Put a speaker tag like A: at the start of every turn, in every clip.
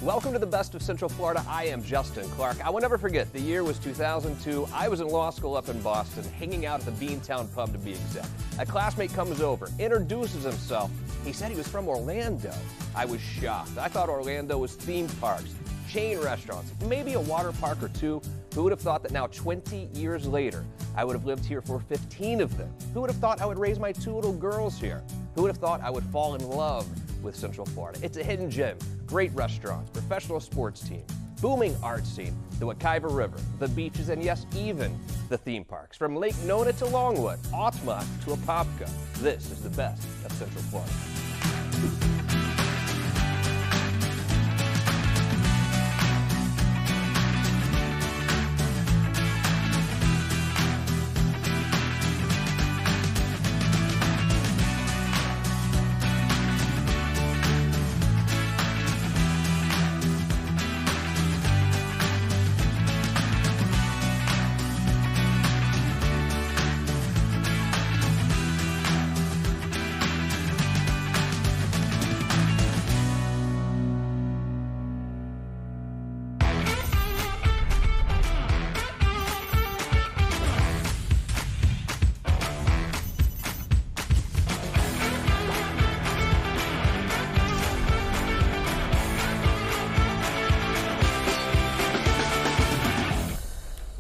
A: Welcome to the Best of Central Florida. I am Justin Clark. I will never forget, the year was 2002. I was in law school up in Boston, hanging out at the Beantown pub to be exact. A classmate comes over, introduces himself. He said he was from Orlando. I was shocked. I thought Orlando was theme parks, chain restaurants, maybe a water park or two. Who would have thought that now 20 years later, I would have lived here for 15 of them? Who would have thought I would raise my 2 little girls here? Who would have thought I would fall in love with Central Florida? It's a hidden gem. Great restaurants, professional sports teams, booming art scene, the Makaila River, the beaches, and yes, even the theme parks. From Lake Nona to Longwood, Altamont to Apopka, this is the best of Central Florida.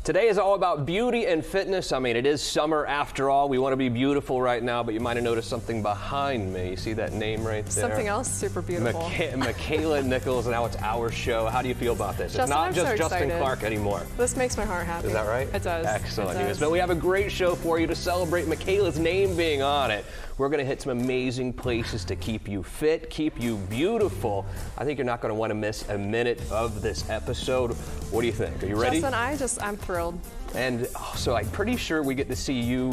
A: Today is all about beauty and fitness. I mean, it is summer after all. We want to be beautiful right now, but you might have noticed something behind me. You see that name right there?
B: Something else super beautiful.
A: Makaila Nichols, and now it's our show. How do you feel about this?
B: Justin,
A: it's not
B: I'm
A: just
B: so
A: Justin
B: excited.
A: Clark anymore.
B: This makes my heart happy.
A: Is that right?
B: It does.
A: Excellent
B: It
A: news.
B: does.
A: But we have a great show for you to celebrate Makaila's name being on it. We're going to hit some amazing places to keep you fit, keep you beautiful. I think you're not going to want to miss a minute of this episode. What do you think? Are you ready?
B: Justin, I'm thrilled.
A: And so I'm pretty sure we get to see you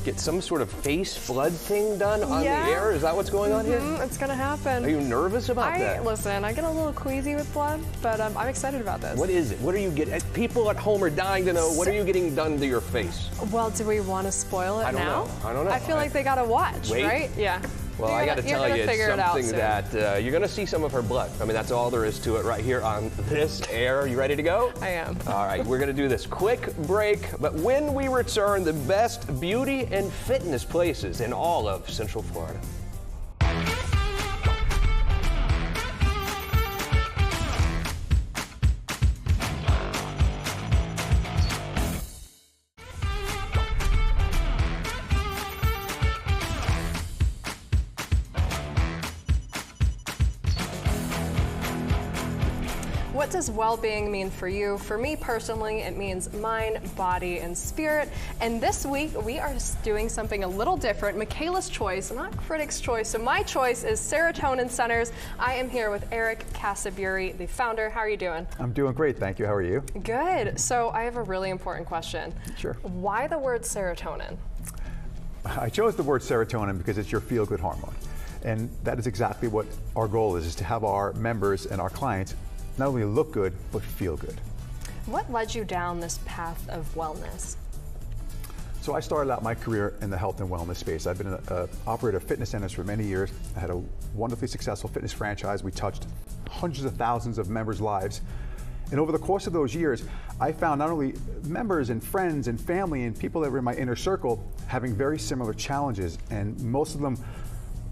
A: get some sort of face blood thing done on the air. Is that what's going on here?
B: It's going to happen.
A: Are you nervous about that?
B: Listen, I get a little queasy with blood, but I'm excited about this.
A: What is it? What are you getting? People at home are dying to know, what are you getting done to your face?
B: Well, do we want to spoil it now?
A: I don't know.
B: I feel like they got to watch, right? Yeah.
A: Well, I got to tell you, it's something that you're going to see some of her blood. I mean, that's all there is to it right here on this air. You ready to go?
B: I am.
A: All right, we're going to do this quick break. But when we return, the best beauty and fitness places in all of Central Florida.
B: What does well-being mean for you? For me personally, it means mind, body, and spirit. And this week, we are doing something a little different. Makaila's choice, not Critic's choice. So my choice is Serotonin Centers. I am here with Eric Casaburi, the founder. How are you doing?
C: I'm doing great, thank you. How are you?
B: Good. So I have a really important question.
C: Sure.
B: Why the word serotonin?
C: I chose the word serotonin because it's your feel-good hormone. And that is exactly what our goal is to have our members and our clients not only look good, but feel good.
B: What led you down this path of wellness?
C: So I started out my career in the health and wellness space. I've been an operator of fitness centers for many years. I had a wonderfully successful fitness franchise. We touched hundreds of thousands of members' lives. And over the course of those years, I found not only members and friends and family and people that were in my inner circle having very similar challenges, and most of them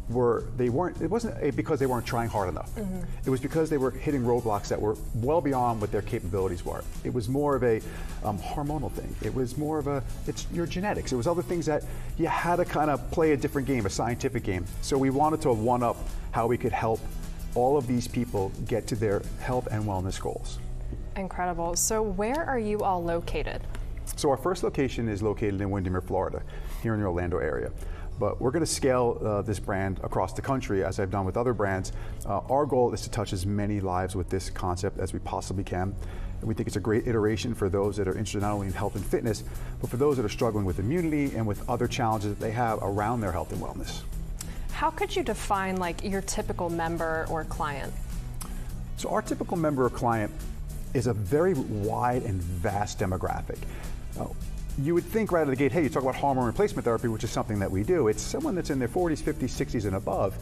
C: it wasn't because they weren't trying hard enough. Mm-hmm. It was because they were hitting roadblocks that were well beyond what their capabilities were. It was more of a hormonal thing. It was more of it's your genetics. It was other things that you had to kind of play a different game, a scientific game. So we wanted to one-up how we could help all of these people get to their health and wellness goals.
B: Incredible. So where are you all located?
C: So our first location is located in Windermere, Florida, here in the Orlando area. But we're going to scale this brand across the country, as I've done with other brands. Our goal is to touch as many lives with this concept as we possibly can. And we think it's a great iteration for those that are interested not only in health and fitness, but for those that are struggling with immunity and with other challenges that they have around their health and wellness.
B: How could you define like your typical member or client?
C: So our typical member or client is a very wide and vast demographic. You would think right out of the gate, hey, you talk about hormone replacement therapy, which is something that we do. It's someone that's in their 40s, 50s, 60s, and above.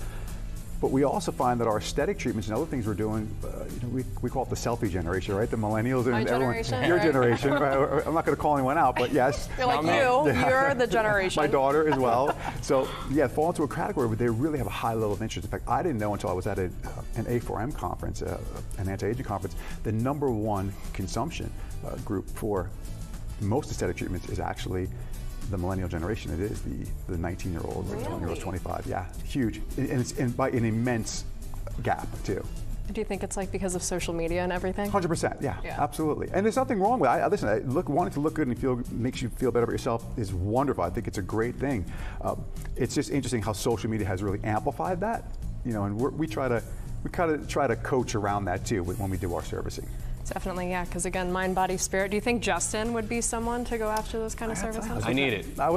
C: But we also find that our aesthetic treatments and other things we're doing, we call it the selfie generation, right? The millennials and everyone. Your generation. Right? I'm not going to call anyone out, but yes.
B: You're like you're the generation.
C: My daughter as well. So yeah, fall into a category where they really have a high level of interest. In fact, I didn't know until I was at an A4M conference, an anti-aging conference, the #1 consumption group for most aesthetic treatments is actually the millennial generation. It is the 19-year-olds,
B: really?
C: 20-year-olds, 25. Yeah, huge, and it's by an immense gap too.
B: Do you think it's like because of social media and everything?
C: 100%, yeah, absolutely. And there's nothing wrong with it. Listen, wanting to look good and makes you feel better about yourself is wonderful. I think it's a great thing. It's just interesting how social media has really amplified that, and we kind of try to coach around that too when we do our servicing.
B: Definitely, yeah, because again, mind, body, spirit. Do you think Justin would be someone to go after those kind of services?
A: I need it.
C: I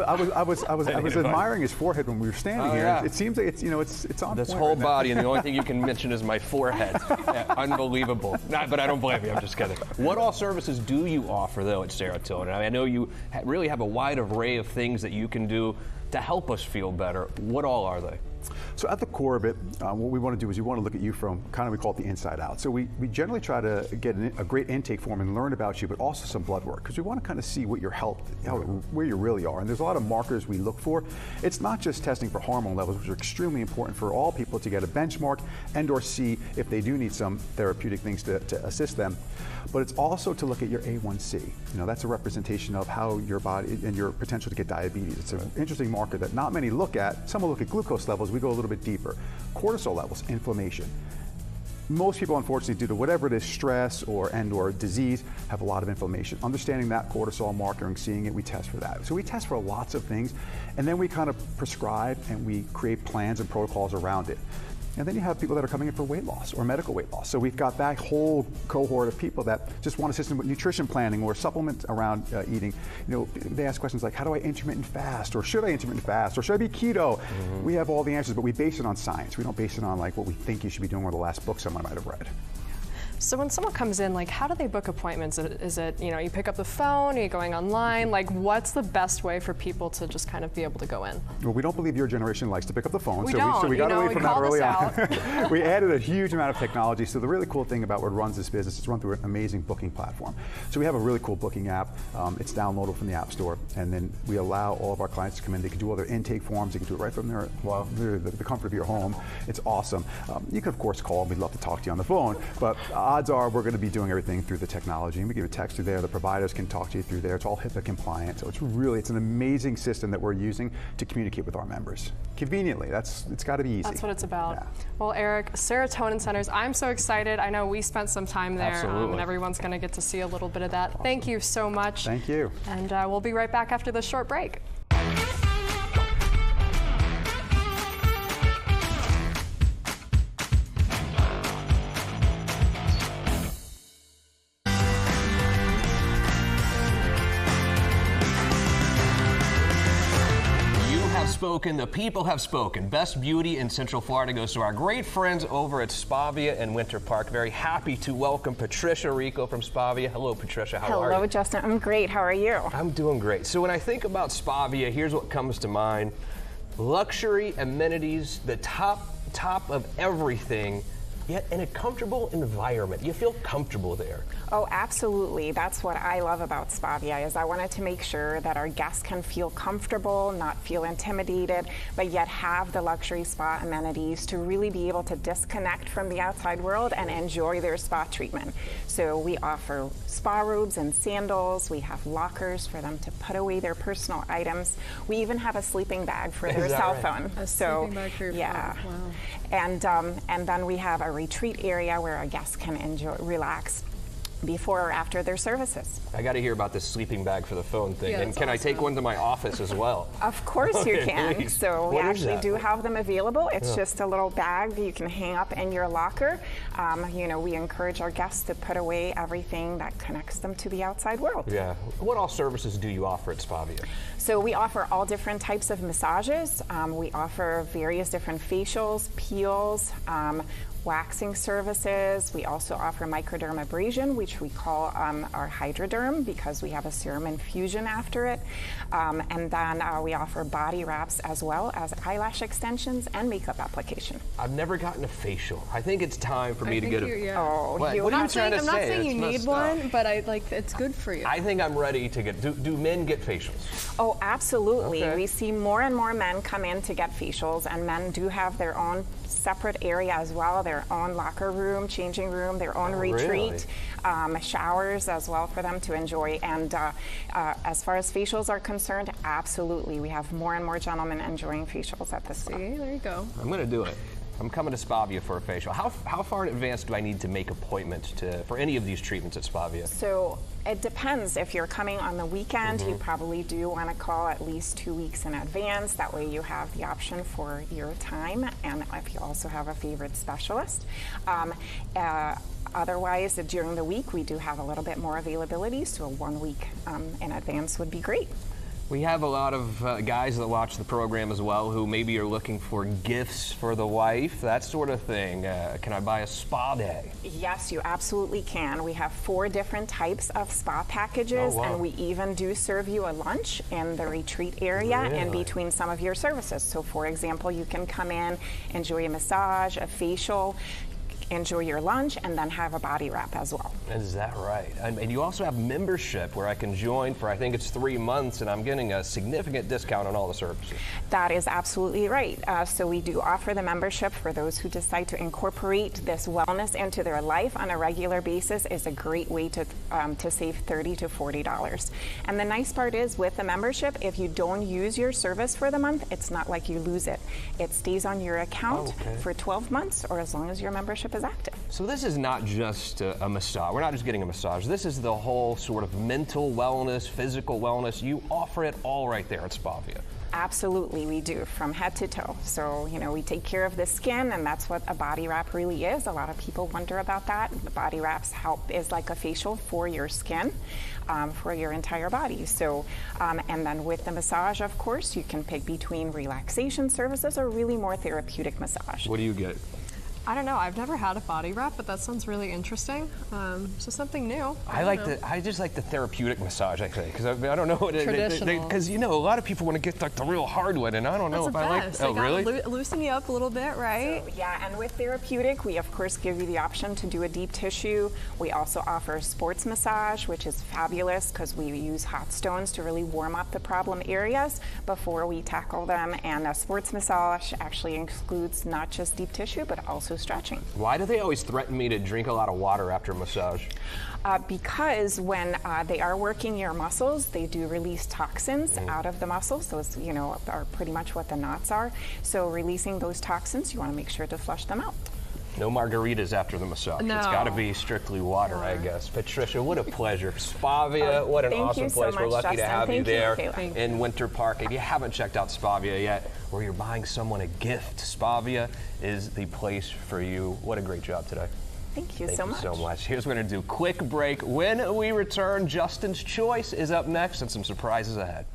C: was admiring his forehead when we were standing here.
A: Yeah.
C: It seems like it's on
A: this
C: point
A: whole
C: right now.
A: body, and the only thing you can mention is my forehead. Yeah, unbelievable. But I don't blame you. I'm just kidding. What all services do you offer though at Serotonin? I know you really have a wide array of things that you can do to help us feel better. What all are they?
C: So at the core of it, what we want to do is we want to look at you from we call it the inside out. So we generally try to get a great intake form and learn about you, but also some blood work, because we want to kind of see what your health, where you really are. And there's a lot of markers we look for. It's not just testing for hormone levels, which are extremely important for all people to get a benchmark and or see if they do need some therapeutic things to assist them. But it's also to look at your A1C. That's a representation of how your body and your potential to get diabetes. It's an interesting marker that not many look at. Some will look at glucose levels. We go a little bit deeper. Cortisol levels, inflammation. Most people, unfortunately, due to whatever it is, stress or disease, have a lot of inflammation. Understanding that cortisol marker and seeing it, we test for that. So we test for lots of things, and then we kind of prescribe and we create plans and protocols around it. And then you have people that are coming in for weight loss or medical weight loss. So we've got that whole cohort of people that just want assistance with nutrition planning or supplement around eating. They ask questions like, how do I intermittent fast? Or should I intermittent fast? Or should I be keto? Mm-hmm. We have all the answers, but we base it on science. We don't base it on what we think you should be doing or the last book someone might have read.
B: So when someone comes in, how do they book appointments? Is it, you pick up the phone, are you going online? What's the best way for people to just kind of be able to go in?
C: Well, we don't believe your generation likes to pick up the phone.
B: We
C: So we got away from that early on.
B: out.
C: We added a huge amount of technology. So the really cool thing about what runs this business is run through an amazing booking platform. So we have a really cool booking app. It's downloadable from the App Store. And then we allow all of our clients to come in. They can do all their intake forms. They can do it right from the comfort of your home. It's awesome. You can, of course, call. We'd love to talk to you on the phone. But odds are we're going to be doing everything through the technology, and we give a text through there. The providers can talk to you through there. It's all HIPAA compliant, so it's an amazing system that we're using to communicate with our members conveniently. It's got to be easy.
B: That's what it's about.
C: Yeah.
B: Well, Eric, Serotonin Centers, I'm so excited. I know we spent some time there, and everyone's going to get to see a little bit of that. Awesome. Thank you so much.
C: Thank you.
B: And we'll be right back after this short break.
A: Spoken, the people have spoken. Best beauty in Central Florida goes to our great friends over at Spavia and Winter Park. Very happy to welcome Patricia Rico from Spavia. Hello, Patricia. How are you?
D: Hello, Justin. I'm great. How are you?
A: I'm doing great. So when I think about Spavia, here's what comes to mind. Luxury amenities, the top of everything, yet in a comfortable environment. You feel comfortable there.
D: Oh, absolutely. That's what I love about Spavia, is I wanted to make sure that our guests can feel comfortable, not feel intimidated, but yet have the luxury spa amenities to really be able to disconnect from the outside world and enjoy their spa treatment. So we offer spa robes and sandals. We have lockers for them to put away their personal items. We even have a sleeping bag for their cell phone.
B: A sleeping bag for your phone.
D: Wow. And then we have a retreat area where our guests can relax before or after their services.
A: I got to hear about this sleeping bag for the phone thing.
B: Yeah,
A: and can I take one to my office as well?
D: Of course you can.
A: Please.
D: So we
A: What is
D: actually
A: that?
D: do have them available. It's just a little bag that you can hang up in your locker. We encourage our guests to put away everything that connects them to the outside world.
A: Yeah. What all services do you offer at Spavia?
D: So we offer all different types of massages. We offer various different facials, peels. waxing services. We also offer microdermabrasion, which we call our hydroderm because we have a serum infusion after it. And then we offer body wraps as well as eyelash extensions and makeup application.
A: I've never gotten a facial. I think it's time for me to get a...
B: Yeah.
D: Oh,
A: What
D: you
A: are you
D: have
A: trying to
B: I'm
A: say?
B: not saying
A: It's
B: you need
A: messed up.
B: one, but it's good for you.
A: I think I'm ready to get... Do men get facials?
D: Oh, absolutely.
A: Okay.
D: We see more and more men come in to get facials, and men do have their own separate area as well, their own locker room, changing room, their own retreat, showers as well for them to enjoy. And as far as facials are concerned, absolutely. We have more and more gentlemen enjoying facials at this point.
B: See, there you go.
A: I'm going to do it. I'm coming to Spavia for a facial. How far in advance do I need to make appointments for any of these treatments at Spavia?
D: So it depends. If you're coming on the weekend, you probably do want to call at least 2 weeks in advance. That way you have the option for your time, and if you also have a favorite specialist. Otherwise, during the week, we do have a little bit more availability, so 1 week in advance would be great.
A: We have a lot of guys that watch the program as well who maybe are looking for gifts for the wife, that sort of thing. Can I buy a spa day?
D: Yes, you absolutely can. We have 4 different types of spa packages,
A: Oh, wow.
D: and we even do serve you a lunch in the retreat area in
A: Really?
D: between some of your services. So, for example, you can come in, enjoy a massage, a facial, enjoy your lunch, and then have a body wrap as well.
A: Is that right? And you also have membership where I can join for, I think it's 3 months, and I'm getting a significant discount on all the services.
D: That is absolutely right. So we do offer the membership for those who decide to incorporate this wellness into their life on a regular basis. Is a great way to save $30 to $40. And the nice part is with the membership, if you don't use your service for the month, it's not like you lose it. It stays on your account for 12 months or as long as your membership is active.
A: So this is not just a massage. We're not just getting a massage. This is the whole sort of mental wellness, physical wellness. You offer it all right there at Spavia.
D: Absolutely, we do, from head to toe. So, we take care of the skin, and that's what a body wrap really is. A lot of people wonder about that. The body wraps is like a facial for your skin, for your entire body. So, and then with the massage, of course, you can pick between relaxation services or really more therapeutic massage.
A: What do you get?
B: I don't know. I've never had a body wrap, but that sounds really interesting. So something new.
A: I just like the therapeutic massage, I think, because I don't know what
B: Traditional.
A: because a lot of people want to get like the real hard one, and I don't know
B: That's
A: if
B: the
A: I
B: best.
A: like. Oh,
B: They gotta
A: really?
B: loosen you up a little bit, right?
D: So, yeah, and with therapeutic, we of course give you the option to do a deep tissue. We also offer sports massage, which is fabulous because we use hot stones to really warm up the problem areas before we tackle them. And a sports massage actually includes not just deep tissue, but also stretching.
A: Why do they always threaten me to drink a lot of water after a massage?
D: Because when they are working your muscles, they do release toxins out of the muscles. Those, are pretty much what the knots are. So releasing those toxins, you want to make sure to flush them out.
A: No margaritas after the massage.
B: No.
A: It's got to be strictly water, I guess. Patricia, what a pleasure. Spavia, what an
D: thank
A: awesome
D: you so
A: place. We're
D: much,
A: lucky to
D: Justin.
A: have you
D: Thank you,
A: there
D: Kayla.
A: in Winter Park. If you haven't checked out Spavia yet, or you're buying someone a gift, Spavia is the place for you. What a great job today.
D: Thank you
A: Thank
D: so
A: you
D: much.
A: so much. Here's what we're going to do. Quick break. When we return, Justin's Choice is up next and some surprises ahead.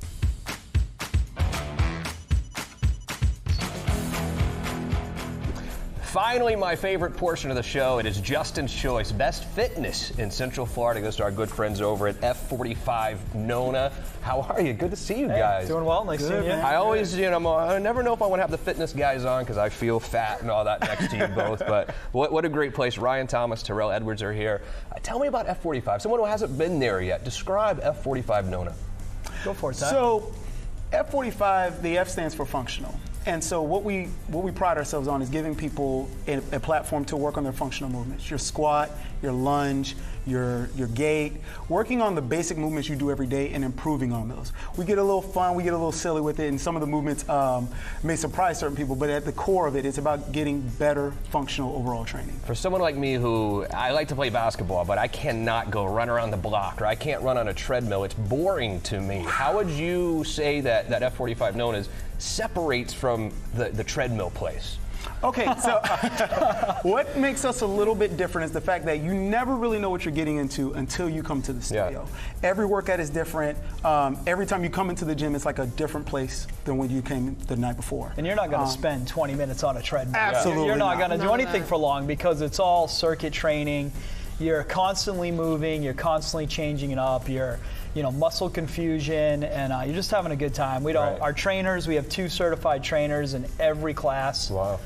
A: Finally, my favorite portion of the show, it is Justin's Choice. Best fitness in Central Florida goes to our good friends over at F45 Nona. How are you? Good to see you guys.
E: Doing well. Nice seeing you.
A: I always, I never know if I want to have the fitness guys on because I feel fat and all that next to you both. But what a great place. Ryan Thomas, Terrell Edwards are here. Tell me about F45. Someone who hasn't been there yet. Describe F45 Nona.
E: Go for it, Ty.
F: So, F45, the F stands for functional. And so what we pride ourselves on is giving people a platform to work on their functional movements. Your squat, your lunge, your gait, working on the basic movements you do every day and improving on those. We get a little fun, we get a little silly with it, and some of the movements may surprise certain people, but at the core of it, it's about getting better functional overall training.
A: For someone like me who, I like to play basketball, but I cannot go run around the block or I can't run on a treadmill, it's boring to me. How would you say that F45 Nona separates from the treadmill place?
F: Okay, so what makes us a little bit different is the fact that you never really know what you're getting into until you come to the studio. Yeah. Every workout is different. Every time you come into the gym, it's like a different place than when you came the night before.
E: And you're not going to spend 20 minutes on a treadmill.
F: Absolutely
E: You're not going to do
B: None of
E: anything
B: that.
E: for long because it's all circuit training. You're constantly moving. You're constantly changing it up. You're muscle confusion, and you're just having a good time. Our trainers, we have 2 certified trainers in every class.
A: Wow.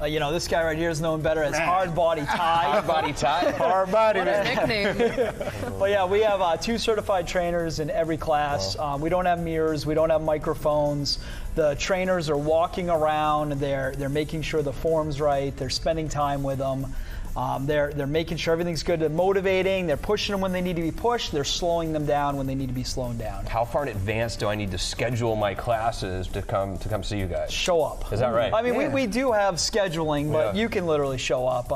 E: This guy right here is known better as Hard Body Ty.
A: Hard Body Ty.
F: Hard body.
B: What a nickname.
E: But yeah, we have 2 certified trainers in every class. We don't have mirrors. We don't have microphones. The trainers are walking around. They're making sure the form's right. They're spending time with them. They're making sure everything's good. They're motivating. They're pushing them when they need to be pushed. They're slowing them down when they need to be slowed down.
A: How far in advance do I need to schedule my classes to come see you guys?
E: Show up.
A: Is that right?
E: I mean, we do have scheduling, but you can literally show up.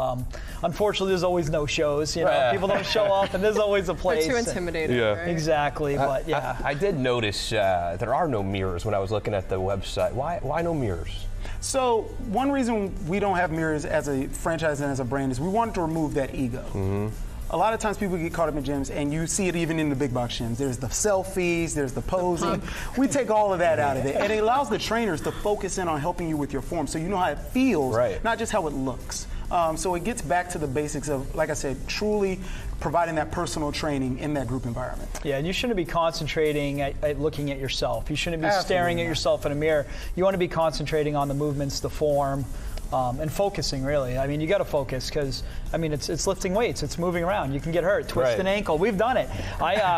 E: Unfortunately, there's always no shows. People don't show up, and there's always a place.
B: They're too intimidating.
A: Yeah.
B: Right?
E: Exactly, but yeah.
A: I did notice there are no mirrors when I was looking at the website. Why no mirrors?
F: So one reason we don't have mirrors as a franchise and as a brand is we wanted to remove that ego. Mm-hmm. A lot of times people get caught up in gyms, and you see it even in the big box gyms. There's the selfies, there's the posing. We take all of that out of it, and it allows the trainers to focus in on helping you with your form, so you know how it feels, not just how it looks. So it gets back to the basics of, like I said, truly providing that personal training in that group environment.
E: Yeah, and you shouldn't be concentrating at looking at yourself. You shouldn't be staring at yourself in a mirror. You want to be concentrating on the movements, the form, and focusing, really. I mean, you got to focus because, I mean, it's lifting weights. It's moving around. You can get hurt, twist an ankle. We've done it.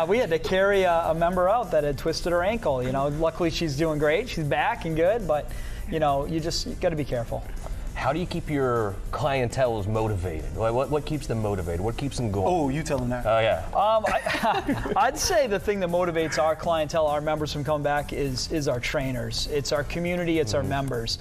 E: We had to carry a member out that had twisted her ankle. Luckily she's doing great. She's back and good, but you got to be careful.
A: How do you keep your clientele motivated? What keeps them motivated? What keeps them going?
F: Oh, you tell them that.
A: Oh, yeah.
E: I'd say the thing that motivates our clientele, our members from coming back, is our trainers. It's our community. It's our members.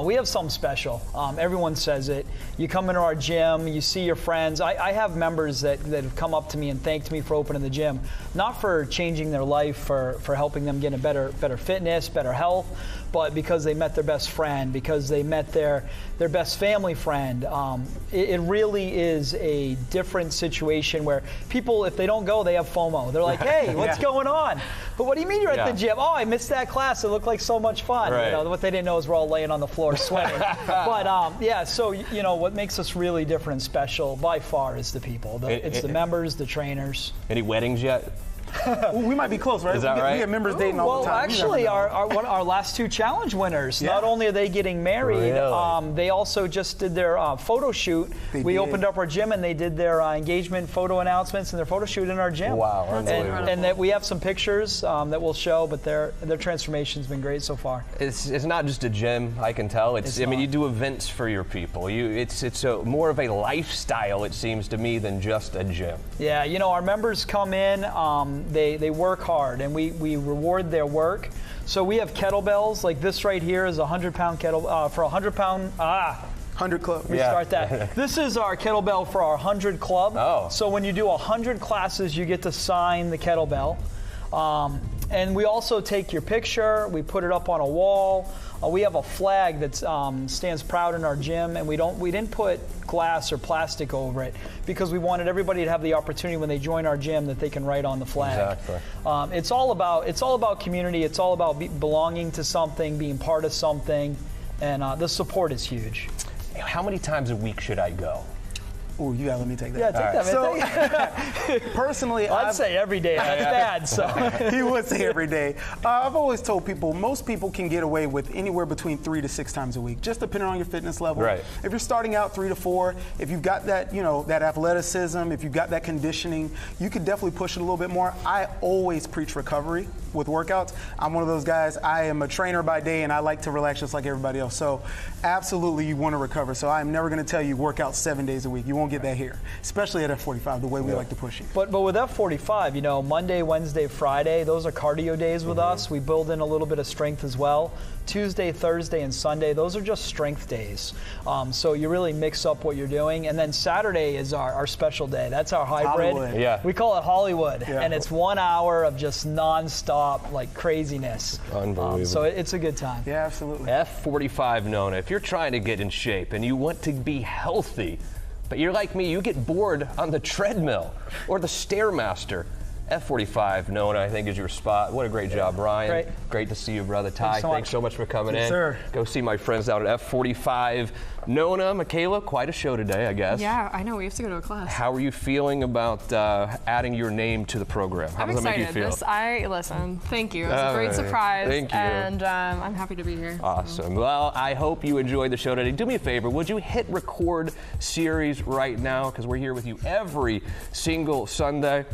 E: We have something special. Everyone says it. You come into our gym, you see your friends. I have members that have come up to me and thanked me for opening the gym, not for changing their life, for helping them get a better fitness, better health, but because they met their best friend, because they met their best family friend. It really is a different situation where people, if they don't go, they have FOMO. They're like, hey, what's going on? But what do you mean you're at the gym? Oh, I missed that class. It looked like so much fun. What they didn't know is we're all laying on the floor sweating. But so what makes us really different and special by far is the people. It's the members, the trainers.
A: Any weddings yet?
F: We might be close, right?
A: Is that right?
F: We have members dating all the time.
E: Well, actually, our last 2 challenge winners, not only are they getting married, they also just did their photo shoot. We opened up our gym, and they did their engagement photo announcements and their photo shoot in our gym.
A: Wow.
E: And that we have some pictures that we'll show, but their transformation's been great so far.
A: It's not just a gym, I can tell. I mean, you do events for your people. It's more of a lifestyle, it seems to me, than just a gym.
E: Yeah, our members come in, they work hard, and we reward their work. So we have kettlebells, like this right here is a 100-pound kettle for a 100-pound.
F: 100 club.
E: We start that. This is our kettlebell for our 100 club.
A: Oh.
E: So when you do 100 classes, you get to sign the kettlebell. And we also take your picture, we put it up on a wall. We have a flag that stands proud in our gym, and we didn't put glass or plastic over it because we wanted everybody to have the opportunity when they join our gym that they can write on the flag.
A: Exactly.
E: It's all about community. It's all about belonging to something, being part of something, and the support is huge.
A: How many times a week should I go?
F: Oh, you gotta let me take that.
E: Yeah, take that.
F: So, personally,
E: I'd say every day. That's bad. So
F: he would say every day. I've always told people most people can get away with anywhere between 3 to 6 times a week, just depending on your fitness level.
A: Right.
F: If you're starting out 3 to 4, if you've got that, that athleticism, if you've got that conditioning, you could definitely push it a little bit more. I always preach recovery with workouts. I'm one of those guys. I am a trainer by day, and I like to relax just like everybody else. So, absolutely, you want to recover. So I'm never going to tell you work out 7 days a week. You won't won't get that here, especially at F45, the way we like to push it.
E: But with F45, you know, Monday, Wednesday, Friday, those are cardio days with us. We build in a little bit of strength as well. Tuesday, Thursday, and Sunday, those are just strength days. So you really mix up what you're doing. And then Saturday is our special day. That's our hybrid.
F: Hollywood.
A: Yeah.
E: We call it Hollywood.
F: Yeah.
E: And it's 1 hour of just nonstop, like, craziness.
A: Unbelievable.
E: So it's a good time.
F: Yeah, absolutely.
A: F45 Nona, if you're trying to get in shape and you want to be healthy, but you're like me, you get bored on the treadmill or the Stairmaster, F45 Nona, I think, is your spot. What a great job, Ryan. Great to see you, brother. Ty, thanks so much for coming in.
F: Sir.
A: Go see my friends down at F45 Nona. Makaila, quite a show today, I guess.
B: Yeah, I know. We have to go to a class.
A: How are you feeling about adding your name to the program? How does that make you feel?
B: Listen, thank you. It was a great surprise.
A: Thank you.
B: And I'm happy to be here.
A: Awesome. Well, I hope you enjoyed the show today. Do me a favor, would you hit record series right now? Because we're here with you every single Sunday.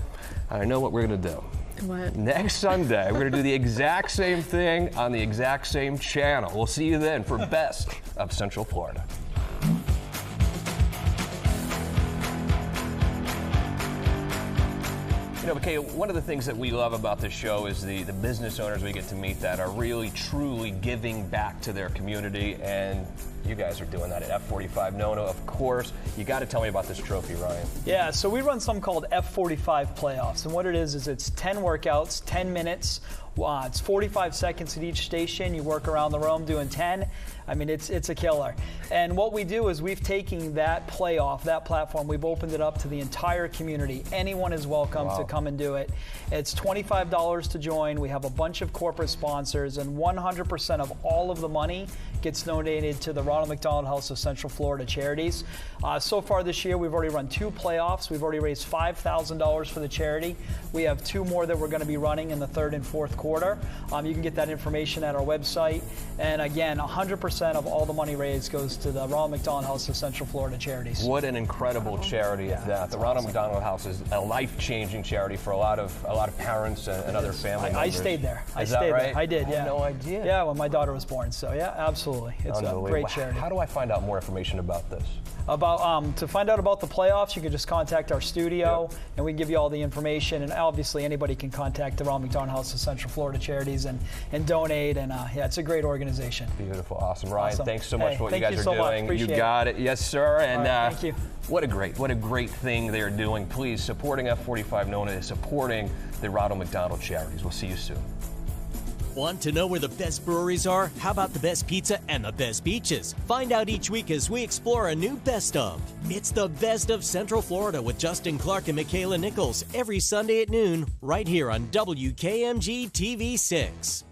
A: I know what we're going to do.
B: What?
A: Next Sunday, we're going to do the exact same thing on the exact same channel. We'll see you then for Best of Central Florida. You know, Makaila, one of the things that we love about this show is the business owners we get to meet that are really, truly giving back to their community, and you guys are doing that at F45 Nona, of course. You got to tell me about this trophy, Ryan.
E: Yeah, so we run something called F45 Playoffs, and what it is it's 10 workouts, 10 minutes. It's 45 seconds at each station. You work around the room doing 10. I mean, it's a killer. And what we do is we've taken that playoff, that platform, we've opened it up to the entire community. Anyone is welcome to come and do it. It's $25 to join. We have a bunch of corporate sponsors, and 100% of all of the money gets donated to the Ronald McDonald House of Central Florida charities. So far this year, we've already run 2 playoffs. We've already raised $5,000 for the charity. We have 2 more that we're going to be running in the 3rd and 4th quarter. You can get that information at our website. And again, 100% of all the money raised goes to the Ronald McDonald House of Central Florida charities.
A: What an incredible charity is that. The Ronald McDonald House is a life-changing charity for a lot of parents and other family members.
E: I stayed there.
A: Is that right?
E: I did, yeah.
A: I had no idea.
E: Yeah, when my daughter was born. So yeah, absolutely. It's a great charity.
A: How do I find out more information about this?
E: To find out about the playoffs, you can just contact our studio, and we can give you all the information. And obviously, anybody can contact the Ronald McDonald House of Central Florida Charities and donate. And yeah, it's a great organization.
A: Beautiful, awesome, Ryan.
E: Awesome.
A: Thanks so much for what you guys are
E: so
A: doing.
E: Much.
A: You got it, yes, sir. And
E: thank you.
A: What a great thing they are doing. Please, supporting F45 Nona is supporting the Ronald McDonald Charities. We'll see you soon.
G: Want to know where the best breweries are? How about the best pizza and the best beaches? Find out each week as we explore a new best of. It's the Best of Central Florida with Justin Clark and Makaila Nichols every Sunday at noon right here on WKMG TV 6.